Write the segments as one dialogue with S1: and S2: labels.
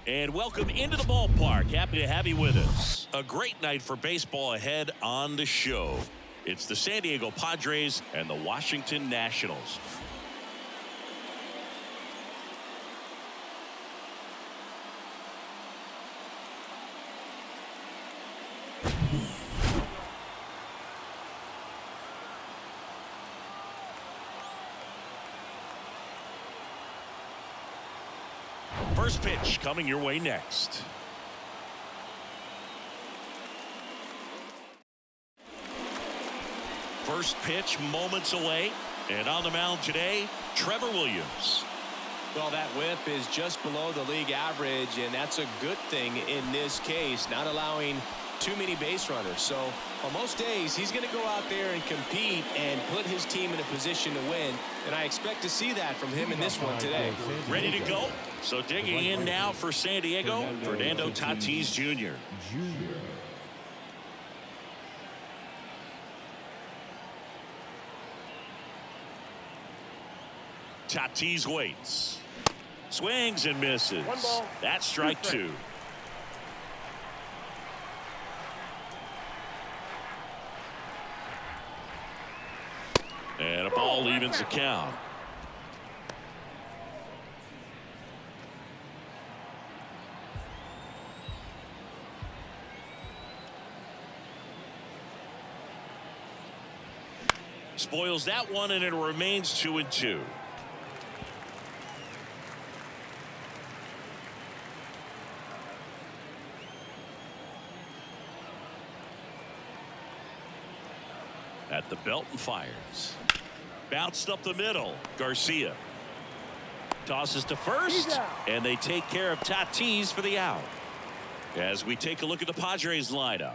S1: And welcome into the ballpark. Happy to have you with us. A great night for baseball ahead on the show. It's the San Diego Padres and the Washington Nationals. First pitch coming your way next. First pitch moments away, and on the mound today, Trevor Williams.
S2: Well, that whip is just below the league average, and that's a good thing in this case, not allowing too many base runners. So on most days, he's going to go out there and compete and put his team in a position to win, and I expect to see that from him in this one today.
S1: Ready to go? So digging in now for San Diego, Fernando Tatis Jr. Tatis waits. Swings and misses. That's strike two. And a ball evens the count. Spoils that one, and it remains 2-2. At the belt and fires. Bounced up the middle. Garcia tosses to first, and they take care of Tatis for the out. As we take a look at the Padres lineup,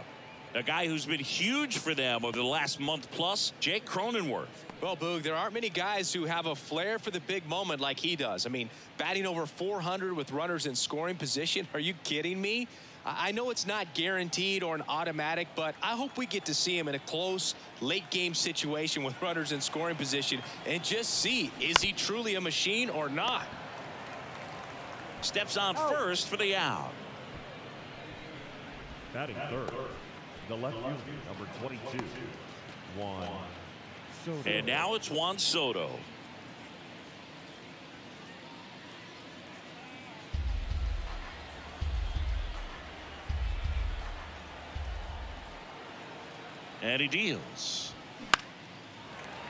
S1: a guy who's been huge for them over the last month plus, Jake Cronenworth.
S2: Well, Boog, there aren't many guys who have a flair for the big moment like he does. I mean, batting over 400 with runners in scoring position. Are you kidding me? I know it's not guaranteed or an automatic, but I hope we get to see him in a close late game situation with runners in scoring position and just see, is he truly a machine or not?
S1: Steps on first for the out.
S3: Batting third, the left fielder, number 22, Juan Soto.
S1: And now it's Juan Soto. And he deals.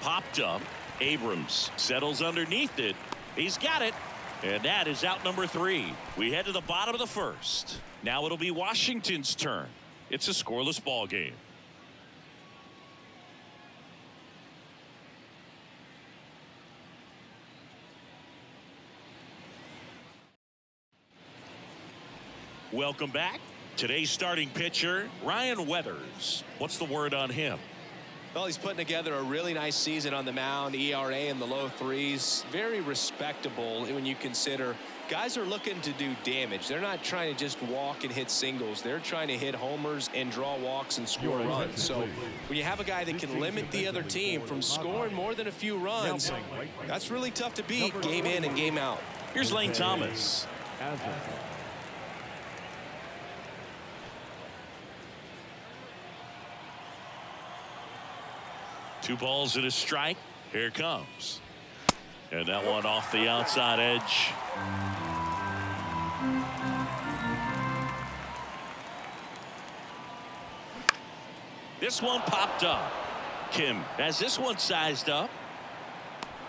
S1: Popped up. Abrams settles underneath it. He's got it. And that is out number 3. We head to the bottom of the first. Now it'll be Washington's turn. It's a scoreless ball game. Welcome back. Today's starting pitcher, Ryan Weathers. What's the word on him?
S2: Well, he's putting together a really nice season on the mound. ERA in the low 3s. Very respectable when you consider guys are looking to do damage. They're not trying to just walk and hit singles. They're trying to hit homers and draw walks and score runs. So when you have a guy that can limit the other team from scoring more than a few runs, that's really tough to beat game in and game out.
S1: Here's Lane Thomas. 2 balls and a strike. Here it comes. And that one off the outside edge. This one popped up. Kim has this one sized up.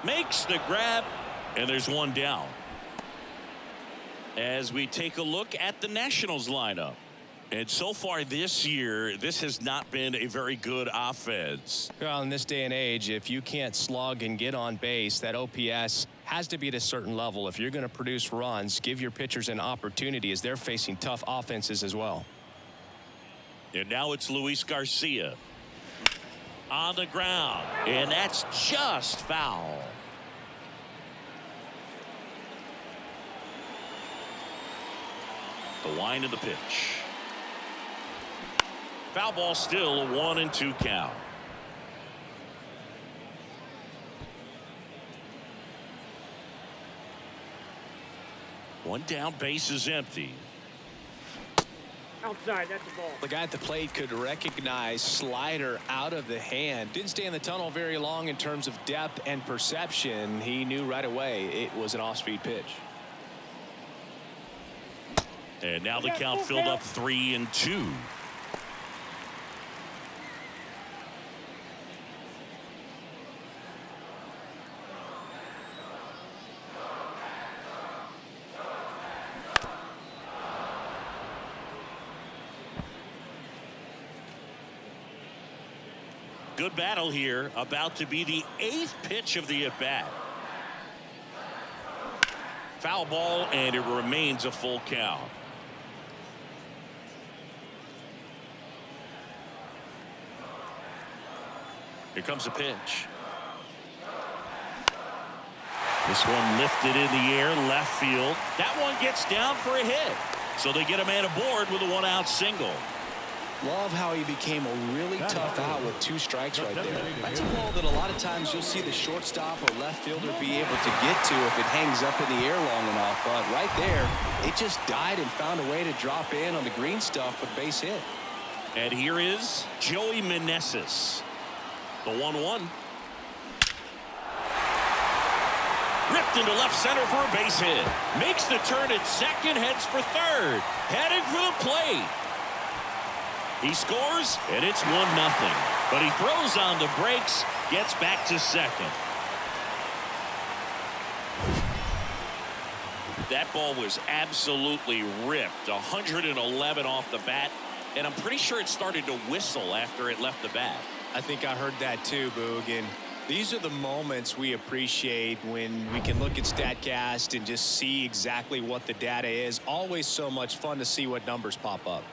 S1: Makes the grab. And there's one down. As we take a look at the Nationals lineup. And so far this year, this has not been a very good offense.
S2: Well, in this day and age, if you can't slug and get on base, that OPS has to be at a certain level. If you're going to produce runs, give your pitchers an opportunity as they're facing tough offenses as well.
S1: And now it's Luis Garcia on the ground, and that's just foul. The wind of the pitch. Foul ball, still a 1-2 count. One down, base is empty.
S4: Outside, that's the ball.
S2: The guy at the plate could recognize slider out of the hand. Didn't stay in the tunnel very long in terms of depth and perception. He knew right away it was an off-speed pitch.
S1: And now the count filled up 3-2. Good battle here, about to be the 8th pitch of the at-bat. Foul ball, and it remains a full count. Here comes a pitch. This one lifted in the air, left field. That one gets down for a hit. So they get a man aboard with a 1-out single.
S2: Love how he became a really tough out with 2 strikes right there. That's a ball that a lot of times you'll see the shortstop or left fielder be able to get to if it hangs up in the air long enough. But right there, it just died and found a way to drop in on the green stuff with base hit.
S1: And here is Joey Meneses. The 1-1. Ripped into left center for a base hit. Makes the turn at second, heads for third. Heading for the plate. He scores, and it's 1-0. But he throws on the brakes, gets back to second. That ball was absolutely ripped. 111 off the bat, and I'm pretty sure it started to whistle after it left the bat.
S2: I think I heard that too, Boog. And these are the moments we appreciate when we can look at StatCast and just see exactly what the data is. Always so much fun to see what numbers pop up.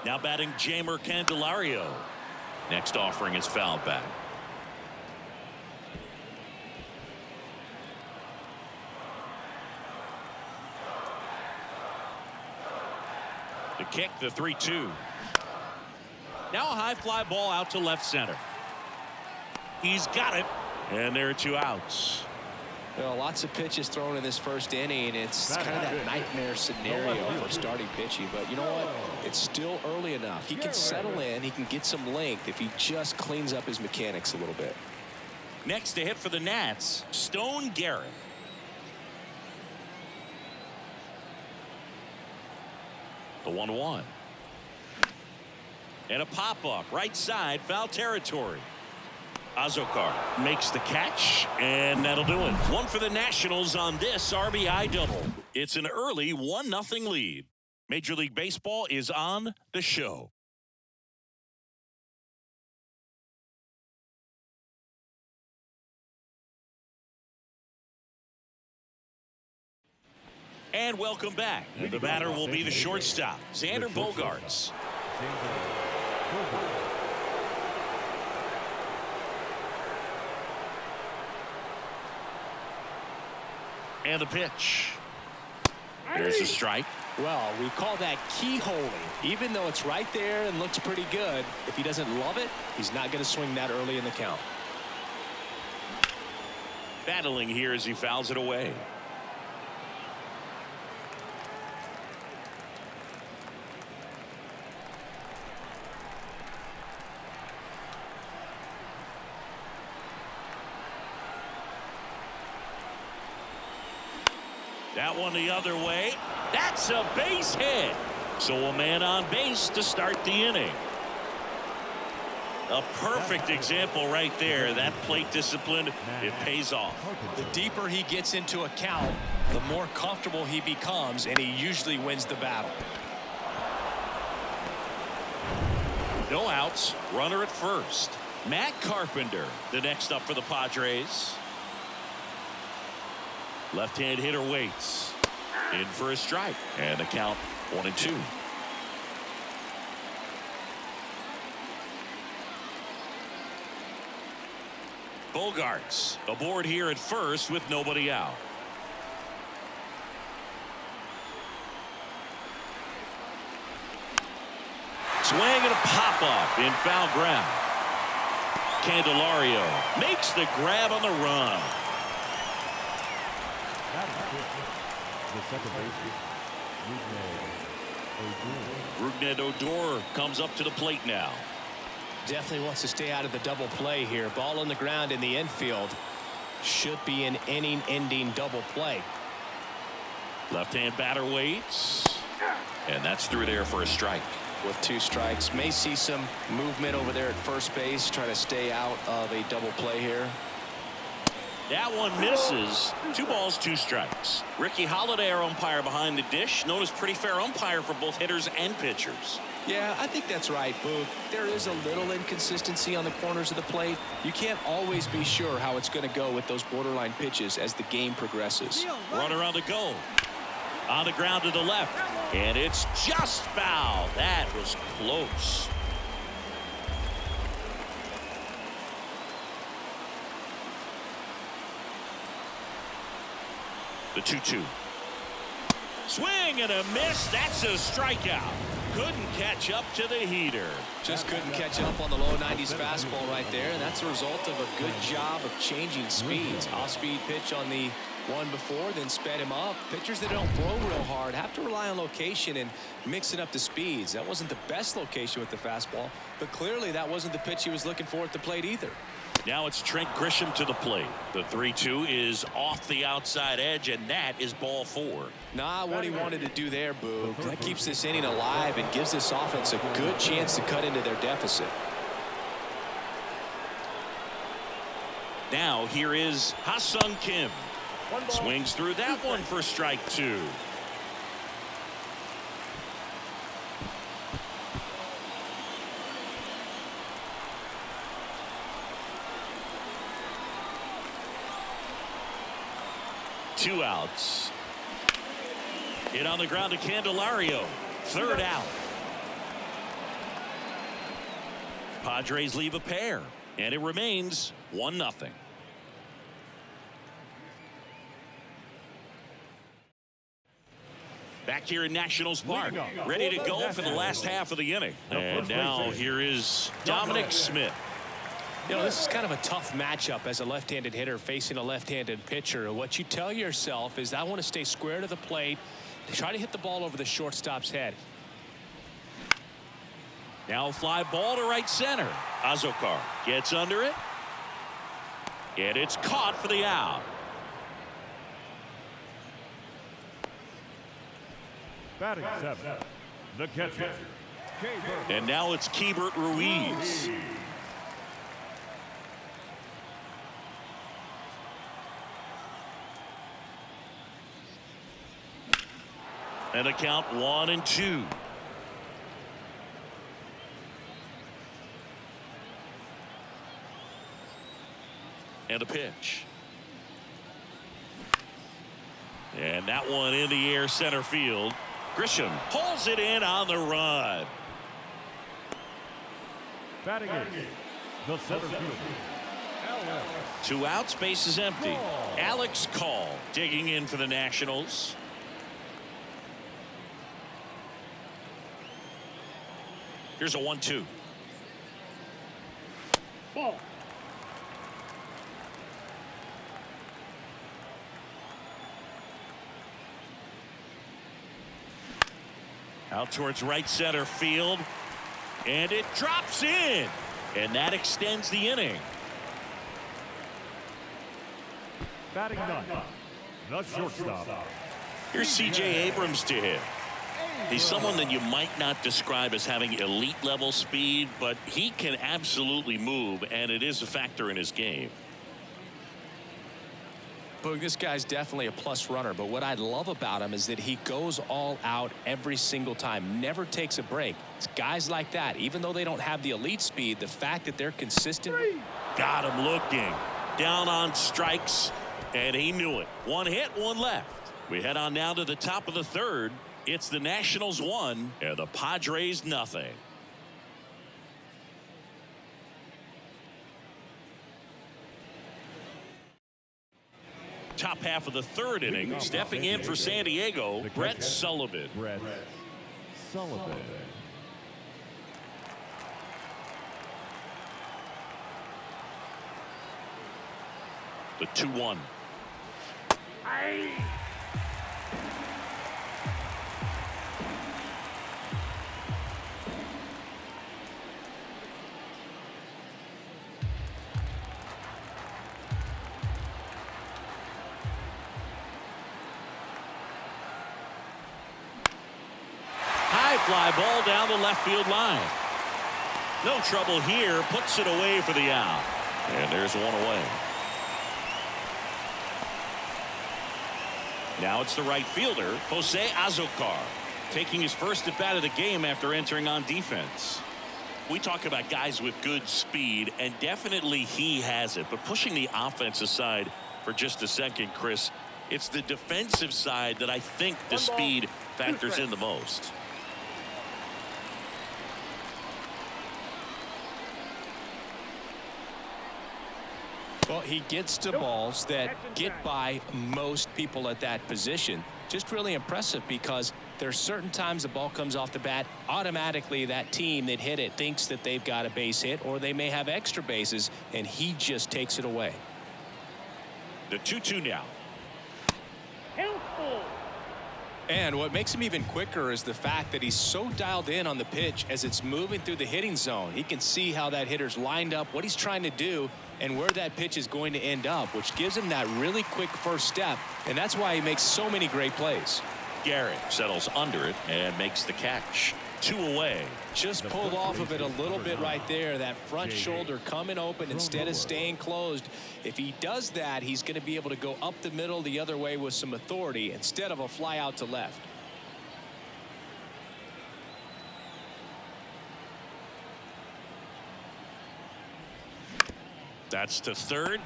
S1: Now batting Jeimer Candelario. Next offering is fouled back. The kick, the 3-2. Now a high fly ball out to left center. He's got it, and there are 2 outs.
S2: Well, lots of pitches thrown in this first inning. It's kind of that nightmare scenario for starting pitching. But you know what? It's still early enough. He can settle in. He can get some length if he just cleans up his mechanics a little bit.
S1: Next to hit for the Nats, Stone Garrett. The 1-1. And a pop-up right side, foul territory. Azokar makes the catch, and that'll do it. One for the Nationals on this RBI double. It's an early 1-0 lead. Major League Baseball is on the show. And welcome back. The batter will be the shortstop, Xander Bogaerts. And the pitch. There's a strike.
S2: Well, we call that keyholing. Even though it's right there and looks pretty good, if he doesn't love it, he's not going to swing that early in the count.
S1: Battling here as he fouls it away. That one the other way. That's a base hit. So a man on base to start the inning. A perfect example right there. That plate discipline, it pays off.
S2: The deeper he gets into a count, the more comfortable he becomes, and he usually wins the battle.
S1: No outs. Runner at first. Matt Carpenter, the next up for the Padres. Left-hand hitter waits. In for a strike. And the count 1-2. Bogaerts aboard here at first with nobody out. Swing and a pop-up in foul ground. Candelario makes the grab on the run.
S3: The second baseman,
S1: Rougned Odor comes up to the plate now.
S2: Definitely wants to stay out of the double play here. Ball on the ground in the infield. Should be an inning-ending double play.
S1: Left-hand batter waits. And that's through there for a strike.
S2: With 2 strikes. May see some movement over there at first base. Trying to stay out of a double play here.
S1: That one misses. 2 balls, 2 strikes. Ricky Holiday, our umpire behind the dish, known as pretty fair umpire for both hitters and pitchers.
S2: Yeah, I think that's right, Boog. There is a little inconsistency on the corners of the plate. You can't always be sure how it's going to go with those borderline pitches as the game progresses.
S1: Runner on the go. On the ground to the left. And it's just foul. That was close. The 2-2. Swing and a miss. That's a strikeout. Couldn't catch up to the heater.
S2: Just couldn't catch up on the low 90s fastball right there. And that's a result of a good job of changing speeds. Off-speed pitch on the one before, then sped him up. Pitchers that don't throw real hard have to rely on location and mixing up the speeds. That wasn't the best location with the fastball, but clearly that wasn't the pitch he was looking for at the plate either.
S1: Now it's Trent Grisham to the plate. The 3-2 is off the outside edge, and that is ball 4.
S2: Not what he wanted to do there, Boog. That keeps this inning alive and gives this offense a good chance to cut into their deficit.
S1: Now here is Ha-Sung Kim. Swings through that one for strike 2. Two outs. Hit on the ground to Candelario. 3rd out. Padres leave a pair, and it remains 1-0. Back here in Nationals Park, ready to go for the last half of the inning. And now here is Dominic Smith.
S2: You know, this is kind of a tough matchup as a left-handed hitter facing a left-handed pitcher. What you tell yourself is, I want to stay square to the plate, try to hit the ball over the shortstop's head.
S1: Now a fly ball to right center. Azokar gets under it. And it's caught for the out.
S3: batting 7, the catcher.
S1: And now it's Keibert Ruiz. And a count 1-2. And a pitch. And that one in the air center field. Grisham pulls it in on the run.
S3: Batting 8, the center fielder.
S1: 2 outs, base is empty. Alex Call digging in for the Nationals. Here's a 1-2.
S3: Ball.
S1: Out towards right center field. And it drops in. And that extends the inning.
S3: Batting 9, the shortstop.
S1: Here's C.J. Abrams to hit. He's someone that you might not describe as having elite level speed, but he can absolutely move, and it is a factor in his game.
S2: Boog, this guy's definitely a plus runner, but what I love about him is that he goes all out every single time, never takes a break. It's guys like that, even though they don't have the elite speed, the fact that they're consistent.
S1: Got him looking. Down on strikes, and he knew it. 1 hit, 1 left. We head on now to the top of the 3rd. It's the Nationals 1 and the Padres nothing. Top half of the 3rd inning, stepping in for San Diego, Brett Sullivan.
S3: Brett Sullivan.
S1: The 2-1. High fly ball down the left field line. No trouble here. Puts it away for the out. And there's one away. Now it's the right fielder, Jose Azocar, taking his first at bat of the game after entering on defense. We talk about guys with good speed, and definitely he has it. But pushing the offense aside for just a second, Chris, it's the defensive side that I think the speed factors in the most.
S2: Well, he gets to balls that get by most people at that position. Just really impressive, because there's certain times the ball comes off the bat, automatically that team that hit it thinks that they've got a base hit, or they may have extra bases, and he just takes it away.
S1: The 2-2 now.
S2: And what makes him even quicker is the fact that he's so dialed in on the pitch as it's moving through the hitting zone. He can see how that hitter's lined up, what he's trying to do, and where that pitch is going to end up, which gives him that really quick first step, and that's why he makes so many great plays.
S1: Garrett settles under it and makes the catch. 2 away.
S2: Just pulled off of it a little bit right there. That front shoulder coming open instead of staying closed. If he does that, he's going to be able to go up the middle the other way with some authority instead of a fly out to left.
S1: That's to third.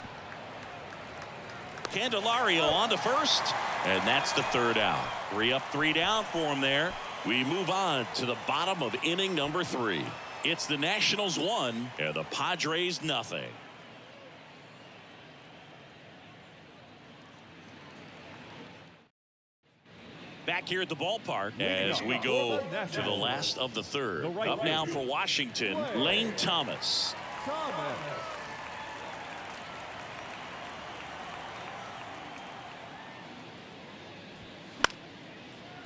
S1: Candelario on to first, and that's the third out. 3 up, 3 down for him there. We move on to the bottom of inning number 3. It's the Nationals 1 and the Padres nothing. Back here at the ballpark as we go to the last of the third. Up now for Washington, Lane Thomas.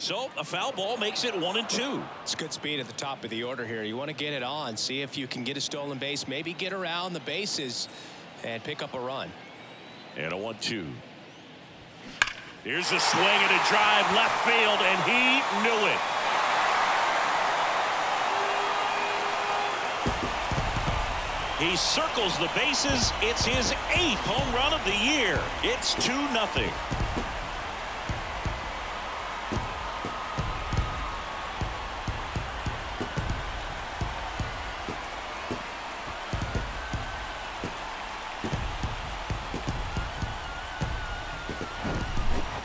S1: So a foul ball makes it 1-2.
S2: It's good speed at the top of the order here. You want to get it on, see if you can get a stolen base, maybe get around the bases and pick up a run.
S1: And a 1-2. Here's a swing and a drive left field, and he knew it. He circles the bases. It's his 8th home run of the year. It's 2-0.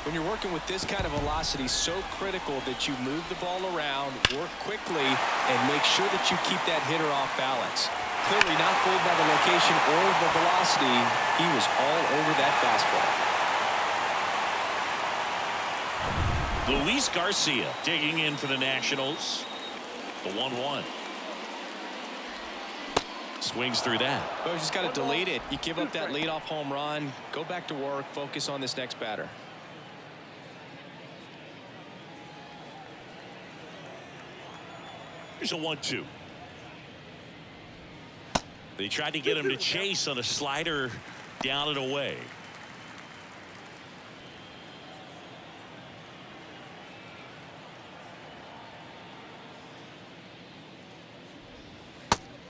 S2: When you're working with this kind of velocity, so critical that you move the ball around, work quickly, and make sure that you keep that hitter off balance. Clearly not fooled by the location or the velocity. He was all over that fastball.
S1: Luis Garcia digging in for the Nationals. The 1-1. Swings through that.
S2: Well, you just got to delete it. You give up that leadoff home run, go back to work, focus on this next batter.
S1: Here's a 1-2. They tried to get him to chase on a slider down and away.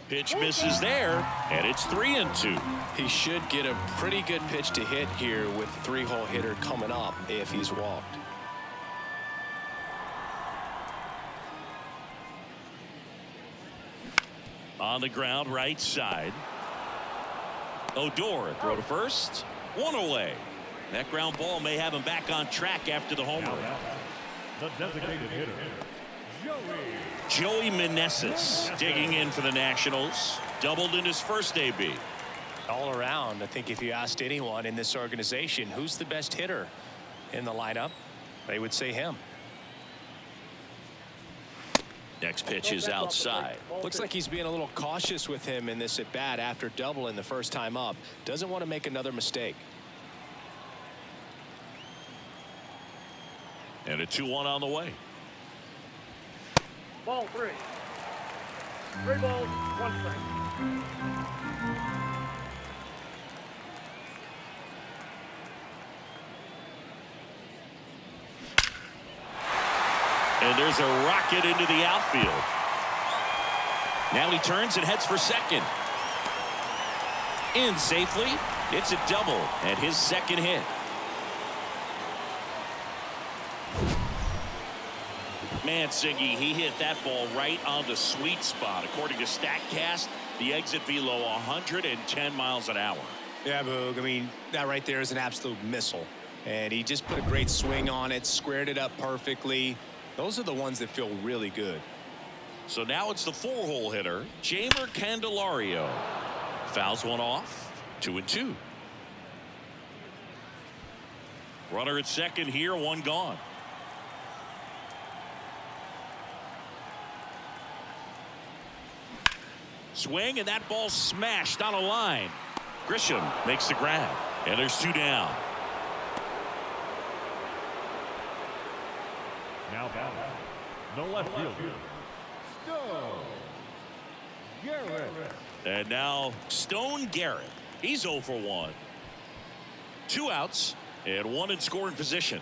S1: Pitch misses there, and it's 3-2.
S2: He should get a pretty good pitch to hit here with the 3-hole hitter coming up if he's walked.
S1: On the ground, right side. Odor throw to first. 1 away. That ground ball may have him back on track after the home run.
S3: The designated hitter,
S1: Joey Meneses digging in for the Nationals. Doubled in his first AB.
S2: All around, I think if you asked anyone in this organization who's the best hitter in the lineup, they would say him.
S1: Next pitch is outside.
S2: Looks like he's being a little cautious with him in this at bat after doubling the first time up. Doesn't want to make another mistake.
S1: And a 2-1 on the way.
S4: Ball 3. 3 balls, 1 strike.
S1: And there's a rocket into the outfield. Now he turns and heads for second. In safely. It's a double and his second hit. Mansingy, he hit that ball right on the sweet spot. According to StatCast, the exit velo 110 miles an hour.
S2: Yeah, Boog. I mean, that right there is an absolute missile. And he just put a great swing on it, squared it up perfectly. Those are the ones that feel really good.
S1: So now it's the 4-hole hitter, Jeimer Candelario. Fouls one off. 2-2. Runner at second here, 1 gone. Swing, and that ball smashed on a line. Grisham makes the grab, and there's 2 down.
S3: Now batting, the left fielder, Stone Garrett.
S1: And now Stone Garrett. He's 0 for 1. 2 outs and 1 in scoring position.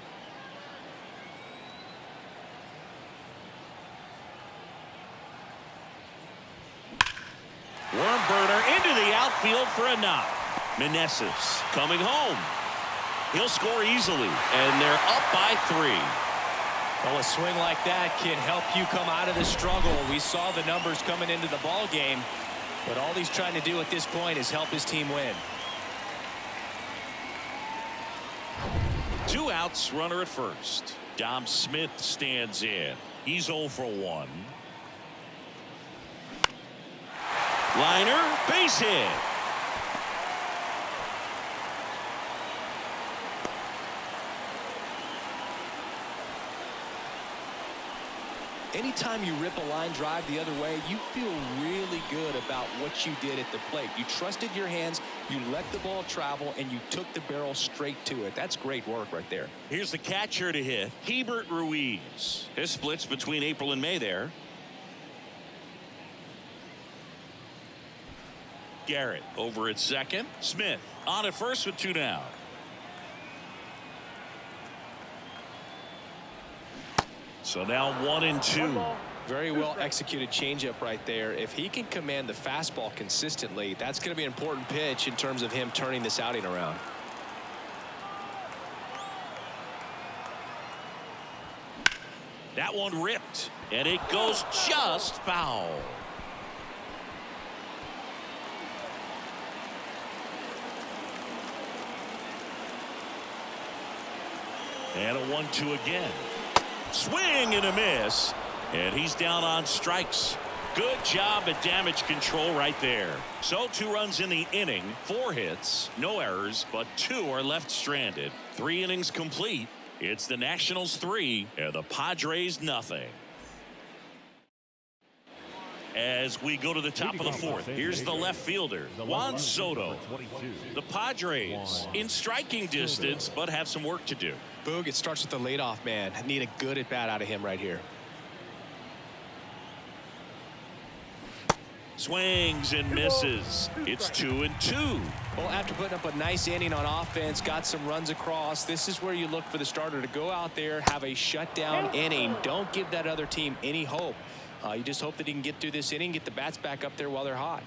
S1: Worm burner into the outfield for a knock. Meneses coming home. He'll score easily, and they're up by 3.
S2: Well, a swing like that can help you come out of the struggle. We saw the numbers coming into the ball game, but all he's trying to do at this point is help his team win.
S1: 2 outs, runner at first. Dom Smith stands in. He's 0 for 1. Liner, base hit.
S2: Anytime you rip a line drive the other way, you feel really good about what you did at the plate. You trusted your hands, you let the ball travel, and you took the barrel straight to it. That's great work right there.
S1: Here's the catcher to hit, Hebert Ruiz. His splits between April and May there. Garrett over at second. Smith on at first with 2 down. So now 1-2.
S2: Very well executed changeup right there. If he can command the fastball consistently, that's going to be an important pitch in terms of him turning this outing around.
S1: That one ripped, and it goes just foul. And a 1-2 again. Swing and a miss, and he's down on strikes. Good job at damage control right there. So 2 runs in the inning, 4 hits, no errors, but 2 are left stranded. 3 innings complete. It's the Nationals 3 and the Padres nothing. As we go to the top of the 4th, here's the left fielder, Juan Soto. The Padres in striking distance, but have some work to do.
S2: Boog, it starts with the leadoff man. Need a good at bat out of him right here.
S1: Swings and misses. It's 2-2.
S2: Well, after putting up a nice inning on offense, got some runs across, this is where you look for the starter to go out there, have a shutdown inning. Don't give that other team any hope. You just hope that he can get through this inning, get the bats back up there while they're hot.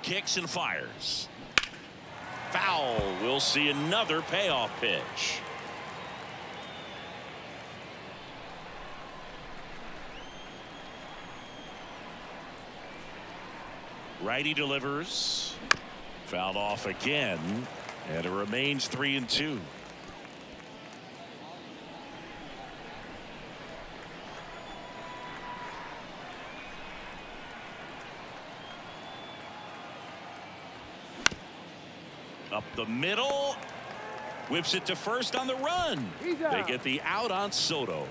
S1: Kicks and fires. Foul. We'll see another payoff pitch. Righty delivers. Fouled off again, and it remains 3-2. Up the middle. Whips it to first on the run. They get the out on Soto.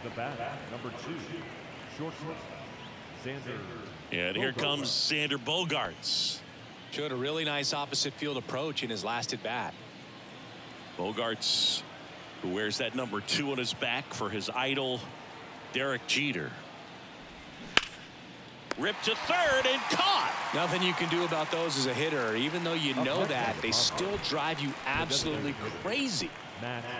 S3: The bat, number 2, shortstop,
S1: And here comes Xander Bogaerts.
S2: Showed a really nice opposite field approach in his last at bat.
S1: Bogaerts, who wears that number 2 on his back for his idol, Derek Jeter. Ripped to third and caught.
S2: Nothing you can do about those as a hitter. Even though you know that, they still drive you absolutely crazy.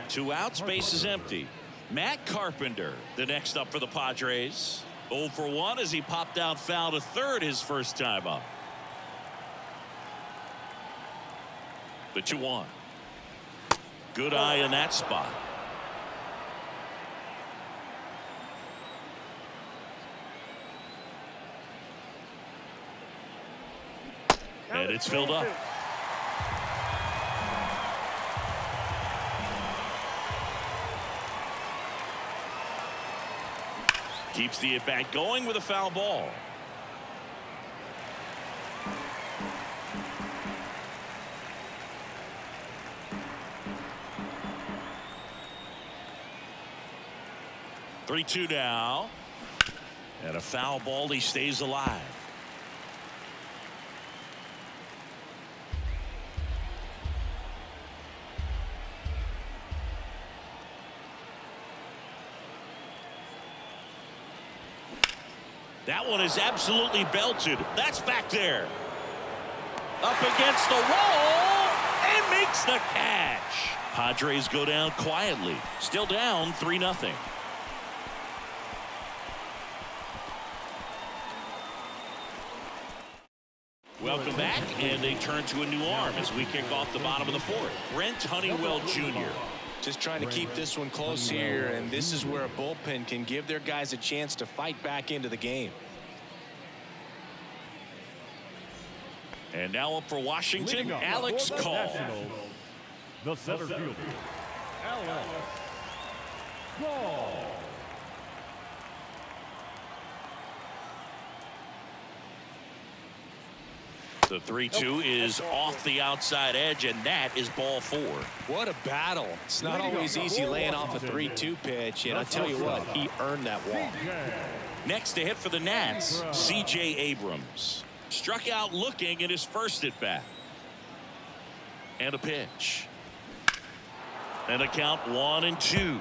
S1: 2 outs, base is empty. Matt Carpenter, the next up for the Padres. 0 for 1 as he popped out foul to third his first time up. The 2-1. Good eye in that spot. And it's filled up. Keeps the at-bat going with a foul ball. Three-two now. And a foul ball. He stays alive. That one is absolutely belted. That's back there. Up against the wall and makes the catch. Padres go down quietly. Still down 3-0. Welcome back, and they turn to a new arm as we kick off the bottom of the 4th. Brent Honeywell Jr.
S2: Just trying to keep this one close here, and this is where a bullpen can give their guys a chance to fight back into the game.
S1: And now up for Washington, Alex Call.
S3: The center fielder, Alex Call.
S1: The 3-2 is off the outside edge, and that is ball 4.
S2: What a battle. It's not always easy laying off a 3-2 pitch, and I'll tell you what, he earned that walk.
S1: Next to hit for the Nats, C.J. Abrams. Struck out looking at his first at bat. And a pitch. And a count 1-2.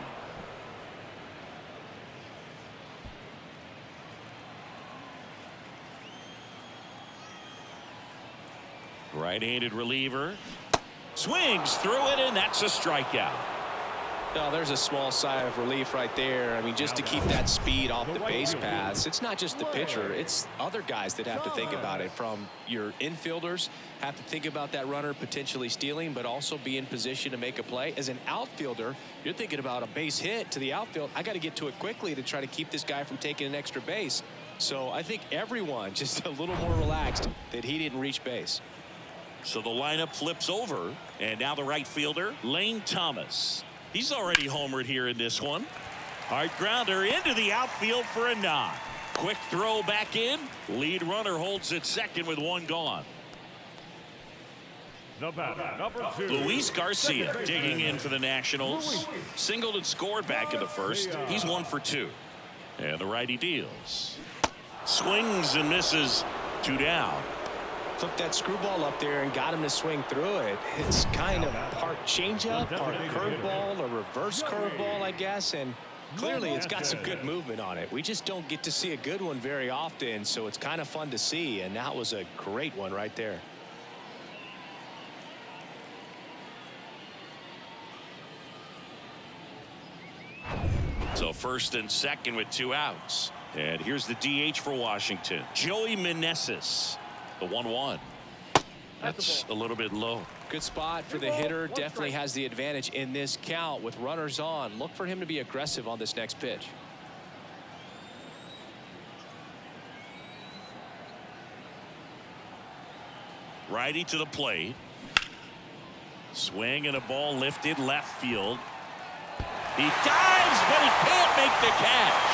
S1: Right-handed reliever. Swings through it, and that's a strikeout.
S2: Well, there's a small sigh of relief right there. I mean, just to keep that speed off the base paths. It's not just the pitcher. It's other guys that have to think about it. From your infielders have to think about that runner potentially stealing, but also be in position to make a play. As an outfielder, you're thinking about a base hit to the outfield. I got to get to it quickly to try to keep this guy from taking an extra base. So I think everyone just a little more relaxed that he didn't reach base.
S1: So the lineup flips over, and now the right fielder, Lane Thomas. He's already homered here in this one. Hard grounder into the outfield for a knock. Quick throw back in. Lead runner holds at second with 1 gone.
S3: The batter, number 2.
S1: Luis Garcia digging in for the Nationals. Singled and scored back in the first. He's 1 for 2. And the righty deals. Swings and misses. 2 down.
S2: Took that screwball up there and got him to swing through it. It's kind of part changeup, part curveball, a reverse curveball, I guess. And clearly it's got some good movement on it. We just don't get to see a good one very often, so it's kind of fun to see. And that was a great one right there.
S1: So first and second with 2 outs. And here's the DH for Washington, Joey Meneses. The 1-1. That's a little bit low.
S2: Good spot for the hitter. Definitely has the advantage in this count with runners on. Look for him to be aggressive on this next pitch.
S1: Righty to the plate. Swing and a ball lifted left field. He dives, but he can't make the catch.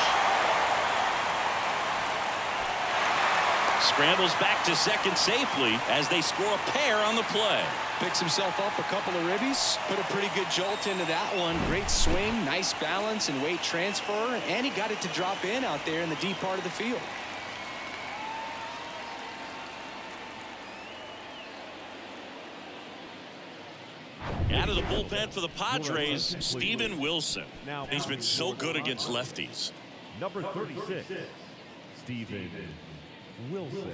S1: Scrambles back to second safely as they score a pair on the play.
S2: Picks himself up a couple of ribbies. Put a pretty good jolt into that one. Great swing, nice balance and weight transfer. And he got it to drop in out there in the deep part of the field.
S1: Out of the bullpen for the Padres, Steven Wilson. He's been so good against lefties.
S3: Number 36, Steven Wilson.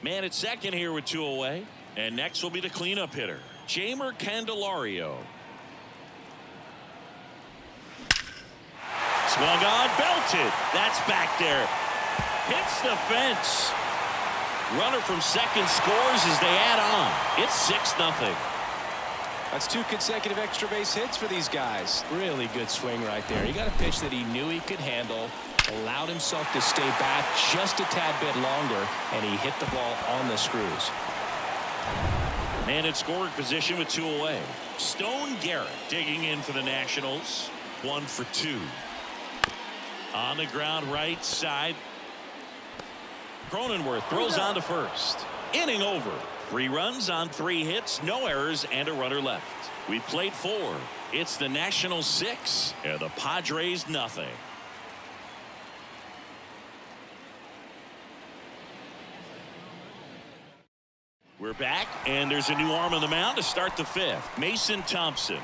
S1: Man at second here with 2 away. And next will be the cleanup hitter, Jeimer Candelario. Swung on, belted. That's back there. Hits the fence. Runner from second scores as they add on. It's 6-0.
S2: That's 2 consecutive extra base hits for these guys. Really good swing right there. He got a pitch that he knew he could handle, allowed himself to stay back just a tad bit longer, and he hit the ball on the screws.
S1: Man in scoring position with 2 away. Stone Garrett digging in for the Nationals. 1 for 2. On the ground right side. Cronenworth throws on to first. Inning over. 3 runs on 3 hits, no errors, and a runner left. We played 4. It's the Nationals 6 and the Padres nothing. We're back, and there's a new arm on the mound to start the 5th. Mason Thompson.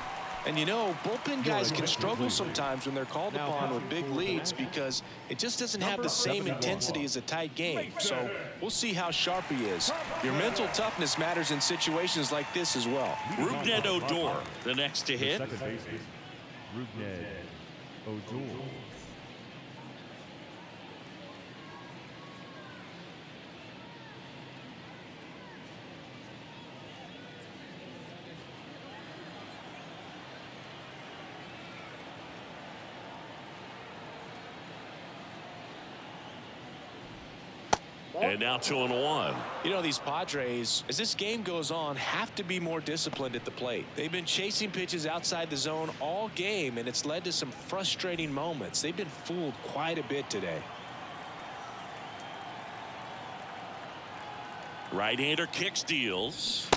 S2: And you know, bullpen guys can struggle sometimes when they're called upon with big leads because it just doesn't have the same intensity as a tight game. So we'll see how sharp he is. Your mental toughness matters in situations like this as well.
S1: Rougned Odor, the next to hit.
S3: Second baseman, Rougned Odor.
S1: And now 2-1.
S2: You know, these Padres, as this game goes on, have to be more disciplined at the plate. They've been chasing pitches outside the zone all game, and it's led to some frustrating moments. They've been fooled quite a bit today.
S1: Right-hander kicks, deals.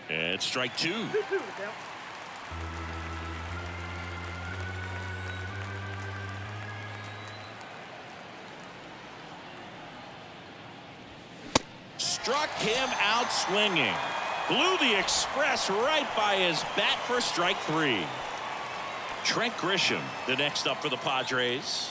S1: And strike 2.
S4: 2-2 count.
S1: Struck him out swinging. Blew the express right by his bat for strike 3. Trent Grisham, the next up for the Padres.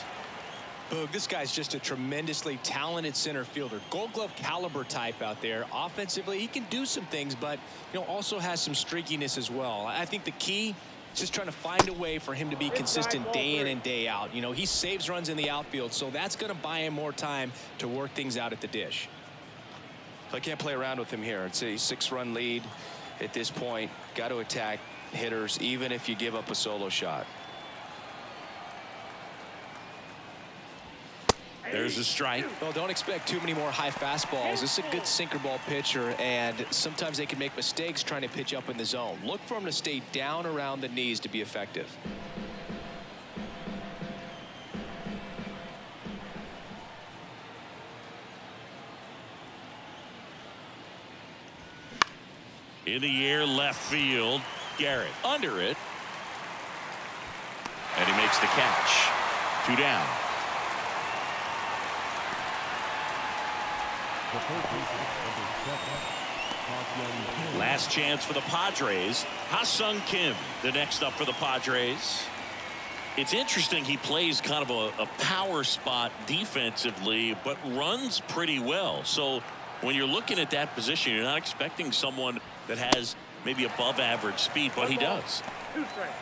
S2: Boog, this guy's just a tremendously talented center fielder. Gold Glove caliber type out there. Offensively, he can do some things, but also has some streakiness as well. I think the key is just trying to find a way for him to be consistent day in and day out. He saves runs in the outfield, so that's going to buy him more time to work things out at the dish. I can't play around with him here. It's a 6-run lead at this point. Got to attack hitters even if you give up a solo shot.
S1: There's a strike.
S2: Well, don't expect too many more high fastballs. This is a good sinker ball pitcher, and sometimes they can make mistakes trying to pitch up in the zone. Look for him to stay down around the knees to be effective.
S1: In the air, left field. Garrett under it. And he makes the catch. 2 down. Last chance for the Padres. Ha-Sung Kim, the next up for the Padres. It's interesting, he plays kind of a power spot defensively, but runs pretty well. So when you're looking at that position, you're not expecting someone that has maybe above average speed, but he does.
S4: 2 strikes.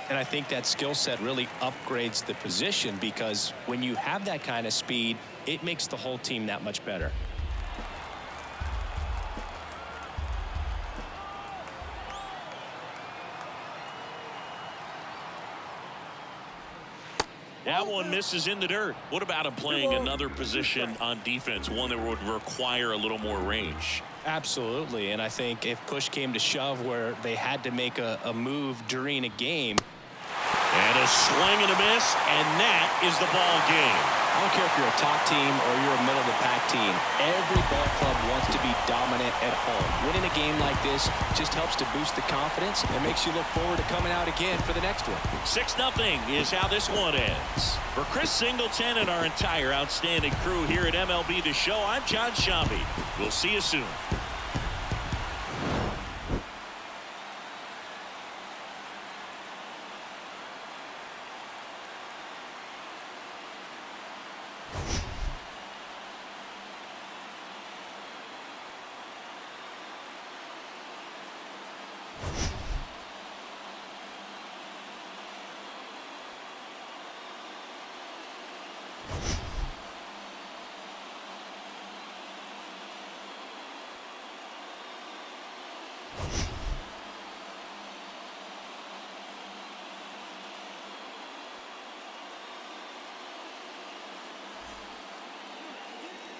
S2: And I think that skill set really upgrades the position because when you have that kind of speed, it makes the whole team that much better.
S1: That one misses in the dirt. What about him playing another position on defense, one that would require a little more range?
S2: Absolutely, and I think if push came to shove where they had to make a move during a game,
S1: And a swing and a miss, and that is the ball game.
S2: I don't care if you're a top team or you're a middle-of-the-pack team. Every ball club wants to be dominant at home. Winning a game like this just helps to boost the confidence and makes you look forward to coming out again for the next one.
S1: 6-0 is how this one ends. For Chris Singleton and our entire outstanding crew here at MLB The Show, I'm John Shambi. We'll see you soon.